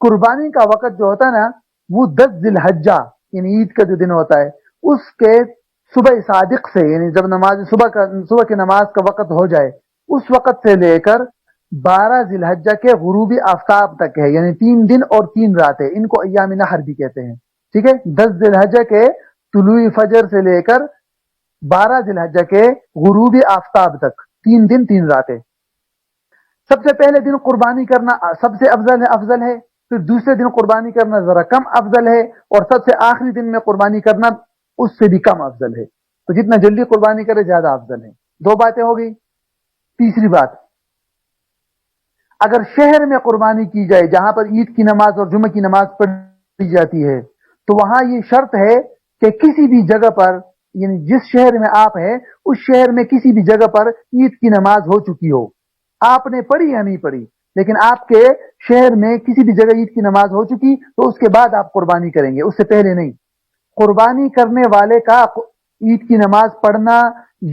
قربانی کا وقت جو ہوتا ہے نا وہ 10 ذی الحجہ یعنی عید کا جو دن ہوتا ہے اس کے صبح صادق سے، یعنی جب صبح کی نماز کا وقت ہو جائے اس وقت سے لے کر 12 ذی الحجہ کے غروبی آفتاب تک ہے، یعنی 3 دن اور 3 راتیں، ان کو ایام نحر بھی کہتے ہیں. ٹھیک ہے، 10 ذی الحجہ کے طلوع فجر سے لے کر 12 ذی الحجہ کے غروبی آفتاب تک 3 دن 3 راتیں. سب سے پہلے دن قربانی کرنا سب سے افضل ہے، پھر دوسرے دن قربانی کرنا ذرا کم افضل ہے، اور سب سے آخری دن میں قربانی کرنا اس سے بھی کم افضل ہے. تو جتنا جلدی قربانی کرے زیادہ افضل ہے. 2 باتیں ہو گئی. تیسری بات، اگر شہر میں قربانی کی جائے جہاں پر عید کی نماز اور جمعہ کی نماز پڑھی جاتی ہے تو وہاں یہ شرط ہے کہ کسی بھی جگہ پر، یعنی جس شہر میں آپ ہیں اس شہر میں کسی بھی جگہ پر عید کی نماز ہو چکی ہو. آپ نے پڑھی یا نہیں پڑھی، لیکن آپ کے شہر میں کسی بھی جگہ عید کی نماز ہو چکی تو اس کے بعد آپ قربانی کریں گے، اس سے پہلے نہیں. قربانی کرنے والے کا عید کی نماز پڑھنا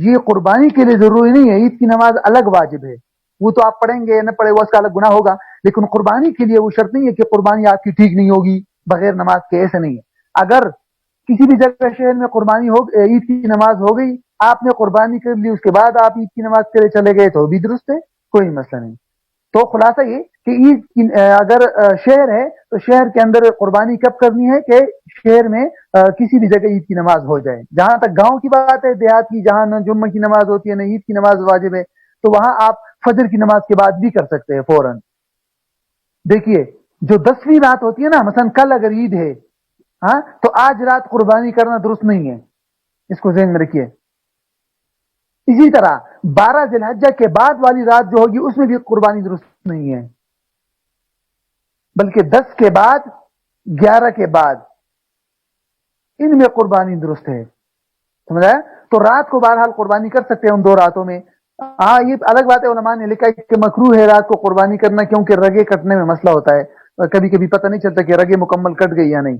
یہ قربانی کے لیے ضروری نہیں ہے. عید کی نماز الگ واجب ہے، وہ تو آپ پڑھیں گے نہ پڑھے وہ اس کا الگ گناہ ہوگا، لیکن قربانی کے لیے وہ شرط نہیں ہے کہ قربانی آپ کی ٹھیک نہیں ہوگی بغیر نماز کے. ایسے نہیں ہے. اگر کسی بھی جگہ شہر میں قربانی عید کی نماز ہو گئی، آپ نے قربانی کر لی، اس کے بعد آپ عید کی نماز کے لیے چلے گئے تو بھی درست ہے، کوئی مسئلہ نہیں. تو خلاصہ یہ کہ عید کی اگر شہر ہے تو شہر کے اندر قربانی کب کرنی ہے کہ شہر میں کسی بھی جگہ عید کی نماز ہو جائے. جہاں تک گاؤں کی بات ہے، دیہات کی، جہاں نہ جمعہ کی نماز ہوتی ہے نہ عید کی نماز واجب ہے، تو وہاں آپ فجر کی نماز کے بعد بھی کر سکتے ہیں فوراً. دیکھیے جو 10ویں رات ہوتی ہے نا، مثلا کل اگر عید ہے ہاں تو آج رات قربانی کرنا درست نہیں ہے، اس کو ذہن میں رکھیے. اسی طرح 12 ذی الحجہ کے بعد والی رات جو ہوگی اس میں بھی قربانی درست نہیں ہے، بلکہ 10 کے بعد 11 کے بعد ان میں قربانی درست ہے. سمجھا؟ تو رات کو بہرحال قربانی کر سکتے ہیں ان 2 راتوں میں. ہاں یہ الگ بات ہے، علماء نے لکھا ہے کہ مکروہ ہے رات کو قربانی کرنا، کیونکہ رگے کٹنے میں مسئلہ ہوتا ہے، کبھی کبھی پتہ نہیں چلتا کہ رگے مکمل کٹ گئی یا نہیں.